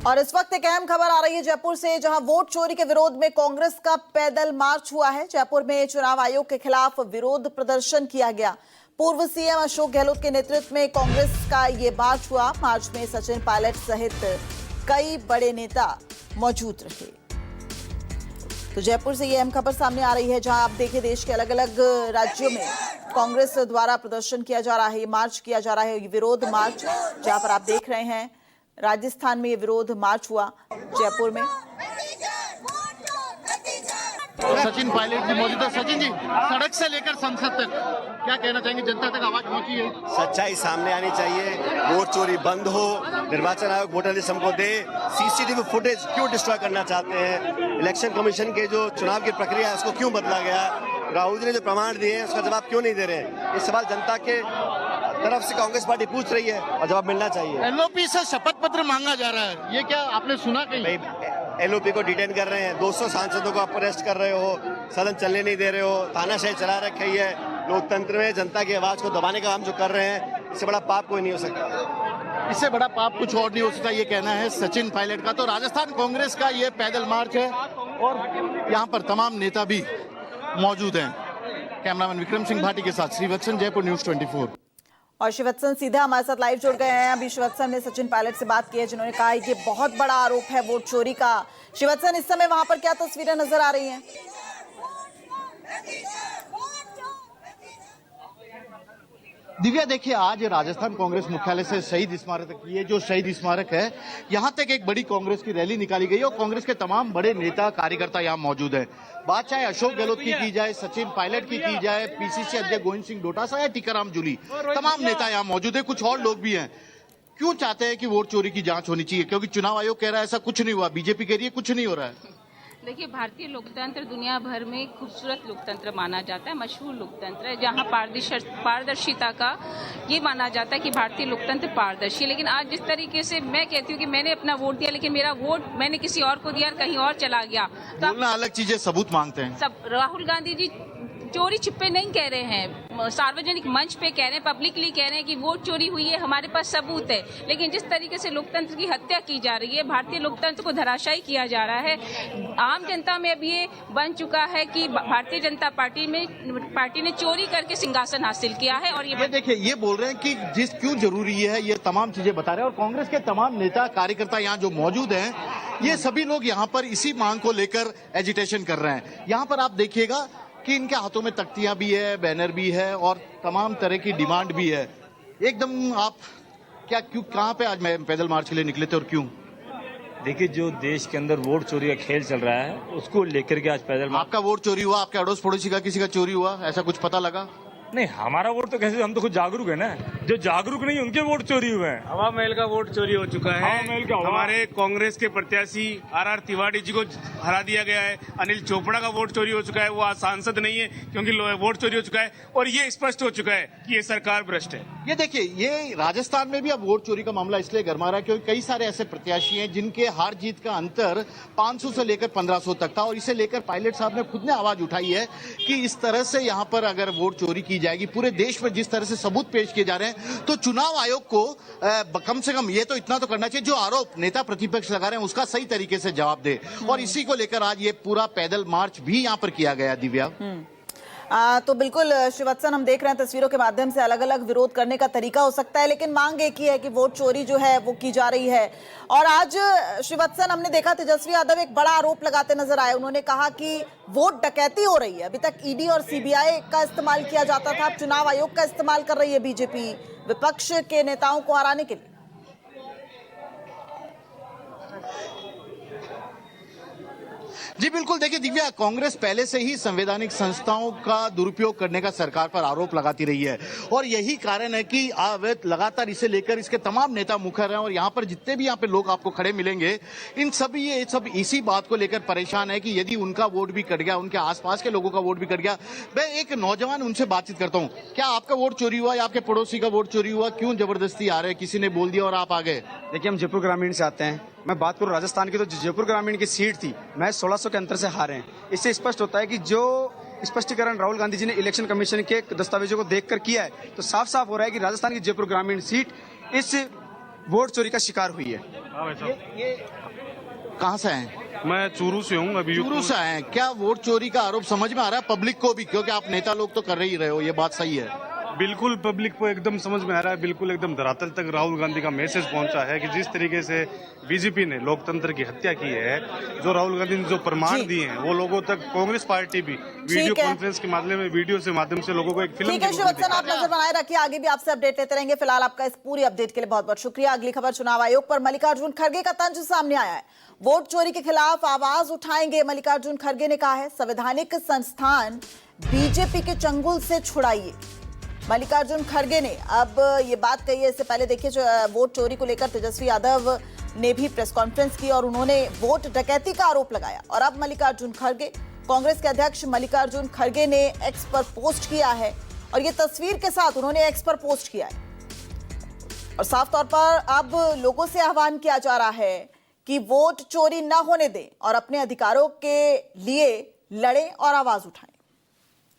और इस वक्त एक अहम खबर आ रही है जयपुर से, जहां वोट चोरी के विरोध में कांग्रेस का पैदल मार्च हुआ है। जयपुर में चुनाव आयोग के खिलाफ विरोध प्रदर्शन किया गया। पूर्व सीएम अशोक गहलोत के नेतृत्व में कांग्रेस का ये मार्च हुआ। मार्च में सचिन पायलट सहित कई बड़े नेता मौजूद रहे। तो जयपुर से ये अहम खबर सामने आ रही है, जहां आप देखें देश के अलग अलग राज्यों में कांग्रेस द्वारा प्रदर्शन किया जा रहा है, मार्च किया जा रहा है, ये विरोध मार्च। जहां पर आप देख रहे हैं राजस्थान में ये विरोध मार्च हुआ, जयपुर में। सचिन पायलट जी मौजूद है। सचिन जी, सड़क से लेकर संसद तक क्या कहना चाहेंगे? जनता तक आवाज पहुंची है? सच्चाई सामने आनी चाहिए, वोट चोरी बंद हो, निर्वाचन आयोग वोटर लिस्ट हमको दे, सीसीटीवी फुटेज क्यों डिस्ट्रॉय करना चाहते हैं, इलेक्शन कमीशन के जो चुनाव की प्रक्रिया है उसको क्यों बदला गया, राहुल जी ने जो प्रमाण दिए हैं उसका जवाब क्यों नहीं दे रहे। ये सवाल जनता के तरफ से कांग्रेस पार्टी पूछ रही है और जवाब मिलना चाहिए। एलओपी से शपथ पत्र मांगा जा रहा है, ये क्या आपने सुना कहीं? एलओपी को डिटेन कर रहे हैं, 200 सांसदों को आप अरेस्ट कर रहे हो, सदन चलने नहीं दे रहे हो, तानाशाही चला रखी है। लोकतंत्र में जनता की आवाज को दबाने का काम जो कर रहे हैं, इससे बड़ा पाप कोई नहीं हो सकता। इससे बड़ा पाप कुछ और नहीं हो सकता, ये कहना है सचिन पायलट का। तो राजस्थान कांग्रेस का ये पैदल मार्च है और यहाँ पर तमाम नेता भी मौजूद हैं। कैमरामैन विक्रम सिंह भाटी के साथ श्रीवत्सन, जयपुर न्यूज 24। और श्रीवत्सन सीधा हमारे साथ लाइव जुड़ गए हैं। अभी श्रीवत्सन ने सचिन पायलट से बात की है, जिन्होंने कहा ये बहुत बड़ा आरोप है वोट चोरी का। श्रीवत्सन, इस समय वहां पर क्या तस्वीरें नजर आ रही हैं? दिव्या, देखिए आज राजस्थान कांग्रेस मुख्यालय से शहीद स्मारक तक, ये जो शहीद स्मारक है, यहाँ तक एक बड़ी कांग्रेस की रैली निकाली गई और कांग्रेस के तमाम बड़े नेता कार्यकर्ता यहाँ मौजूद हैं। बात चाहे अशोक गहलोत की जाए, सचिन पायलट की जाए, पीसीसी अध्यक्ष गोविंद सिंह डोटासरा या टीकाराम जूली, तमाम नेता यहाँ मौजूद है। कुछ और लोग भी हैं। क्यों चाहते हैं कि वोट चोरी की जांच होनी चाहिए? क्योंकि चुनाव आयोग कह रहा है ऐसा कुछ नहीं हुआ, बीजेपी कह रही है कुछ नहीं हो रहा है। देखिए, भारतीय लोकतंत्र दुनिया भर में खूबसूरत लोकतंत्र माना जाता है, मशहूर लोकतंत्र है, जहां पारदर्शिता का ये माना जाता है कि भारतीय लोकतंत्र पारदर्शी है। लेकिन आज जिस तरीके से मैं कहती हूँ कि मैंने अपना वोट दिया, लेकिन मेरा वोट मैंने किसी और को दिया, कहीं और चला गया, तो बोलना अलग चीज है, सबूत मांगते हैं। सब राहुल गांधी जी चोरी छिपे नहीं कह रहे हैं, सार्वजनिक मंच पे कह रहे हैं, पब्लिकली कह रहे हैं कि वोट चोरी हुई है, हमारे पास सबूत है। लेकिन जिस तरीके से लोकतंत्र की हत्या की जा रही है, भारतीय लोकतंत्र को धराशायी किया जा रहा है, आम जनता में अब ये बन चुका है कि भारतीय जनता पार्टी ने चोरी करके सिंहासन हासिल किया है। और ये देखिए, ये बोल रहे हैं कि क्यों जरूरी है, ये तमाम चीजें बता रहे हैं। और कांग्रेस के तमाम नेता कार्यकर्ता यहाँ जो मौजूद हैं, ये सभी लोग यहाँ पर इसी मांग को लेकर एजिटेशन कर रहे हैं। यहाँ पर आप देखिएगा कि इनके हाथों में तख्तियां भी है, बैनर भी है और तमाम तरह की डिमांड भी है। एकदम आप क्यों कहां पे आज पैदल मार्च के लिए निकले थे और क्यों? देखिए, जो देश के अंदर वोट चोरी का खेल चल रहा है, उसको लेकर के आज पैदल मार्च। आपका वोट चोरी हुआ, आपके अड़ोस पड़ोसी का किसी का चोरी हुआ, ऐसा कुछ पता लगा? नहीं, हमारा वोट तो कैसे, हम तो खुद जागरूक है ना। जो जागरूक नहीं उनके वोट चोरी हुए हैं। हवा महल का वोट चोरी हो चुका है। हवा महल का हमारे कांग्रेस के प्रत्याशी आर तिवारी जी को हरा दिया गया है। अनिल चोपड़ा का वोट चोरी हो चुका है, वो आज सांसद नहीं है क्योंकि वोट चोरी हो चुका है। और ये स्पष्ट हो चुका है कि ये सरकार भ्रष्ट है। ये देखिए, ये राजस्थान में भी अब वोट चोरी का मामला इसलिए गरमा रहा है क्योंकि कई सारे ऐसे प्रत्याशी हैं जिनके हार जीत का अंतर 500 से लेकर 1500 तक था। और इसे लेकर पायलट साहब ने खुद ने आवाज उठाई है कि इस तरह से यहाँ पर अगर वोट चोरी की जाएगी, पूरे देश में जिस तरह से सबूत पेश किए जा रहे हैं, तो चुनाव आयोग को कम से कम ये तो इतना तो करना चाहिए, जो आरोप नेता प्रतिपक्ष लगा रहे हैं उसका सही तरीके से जवाब दे। और इसी को लेकर आज ये पूरा पैदल मार्च भी यहाँ पर किया गया। दिव्या, तो बिल्कुल श्रीवत्सन, हम देख रहे हैं तस्वीरों के माध्यम से अलग अलग विरोध करने का तरीका हो सकता है, लेकिन मांग एक ही है कि वोट चोरी जो है वो की जा रही है। और आज श्रीवत्सन, हमने देखा तेजस्वी यादव एक बड़ा आरोप लगाते नजर आए। उन्होंने कहा कि वोट डकैती हो रही है। अभी तक ईडी और सीबीआई का इस्तेमाल किया जाता था, अब चुनाव आयोग का इस्तेमाल कर रही है बीजेपी विपक्ष के नेताओं को हराने के लिए। जी बिल्कुल, देखिए दिव्या, कांग्रेस पहले से ही संवैधानिक संस्थाओं का दुरुपयोग करने का सरकार पर आरोप लगाती रही है और यही कारण है कि लगातार इसे लेकर इसके तमाम नेता मुखर हैं। और यहाँ पर जितने भी यहाँ पे लोग आपको खड़े मिलेंगे, इन सभी ये सब इसी बात को लेकर परेशान है कि यदि उनका वोट भी कट गया, उनके आसपास के लोगों का वोट भी कट गया। मैं एक नौजवान उनसे बातचीत करता हूँ, क्या आपका वोट चोरी हुआ या आपके पड़ोसी का वोट चोरी हुआ? क्यों जबरदस्ती आ रहे, किसी ने बोल दिया और आप आ गए? देखिए, हम जयपुर ग्रामीण से आते हैं। मैं बात करूं राजस्थान की, तो जयपुर ग्रामीण की सीट थी, मैं 1600 के अंतर से हारे हैं। इससे स्पष्ट होता है कि जो स्पष्टीकरण राहुल गांधी जी ने इलेक्शन कमीशन के दस्तावेजों को देखकर किया है, तो साफ साफ हो रहा है कि राजस्थान की जयपुर ग्रामीण सीट इस वोट चोरी का शिकार हुई है। कहाँ से हैं? मैं चूरू से हूँ अभी। चूरू से आए हैं। क्या वोट चोरी का आरोप समझ में आ रहा है पब्लिक को भी, क्योंकि आप नेता लोग तो कर ही रहे हो, ये बात सही है? बिल्कुल पब्लिक को एकदम समझ में आ रहा है, बिल्कुल एकदम धरातल तक राहुल गांधी का मैसेज पहुंचा है कि जिस तरीके से बीजेपी ने लोकतंत्र की हत्या की है, जो राहुल गांधी ने जो प्रमाण दिए हैं वो लोगों तक कांग्रेस पार्टी भी वीडियो कॉन्फ्रेंस के माध्यम में, वीडियो से माध्यम से लोगों को एक फिल्म। ठीक है श्रीवत्सन, आप नजर बनाए रखिए, आगे भी आपसे अपडेट लेते रहेंगे। फिलहाल आपका इस पूरी अपडेट के लिए बहुत बहुत शुक्रिया। अगली खबर, चुनाव आयोग पर मल्लिकार्जुन खड़गे का तंज सामने आया है। वोट चोरी के खिलाफ आवाज उठाएंगे मल्लिकार्जुन खड़गे ने कहा है, संवैधानिक संस्थान बीजेपी के चंगुल से छुड़ाइए। मल्लिकार्जुन खड़गे ने अब ये बात कही है। इससे पहले देखिए, जो वोट चोरी को लेकर तेजस्वी यादव ने भी प्रेस कॉन्फ्रेंस की और उन्होंने वोट डकैती का आरोप लगाया। और अब मल्लिकार्जुन खड़गे, कांग्रेस के अध्यक्ष मल्लिकार्जुन खड़गे ने एक्स पर पोस्ट किया है और ये तस्वीर के साथ उन्होंने एक्स पर पोस्ट किया है और साफ तौर पर अब लोगों से आह्वान किया जा रहा है कि वोट चोरी न होने दें और अपने अधिकारों के लिए लड़ें और आवाज उठाएं।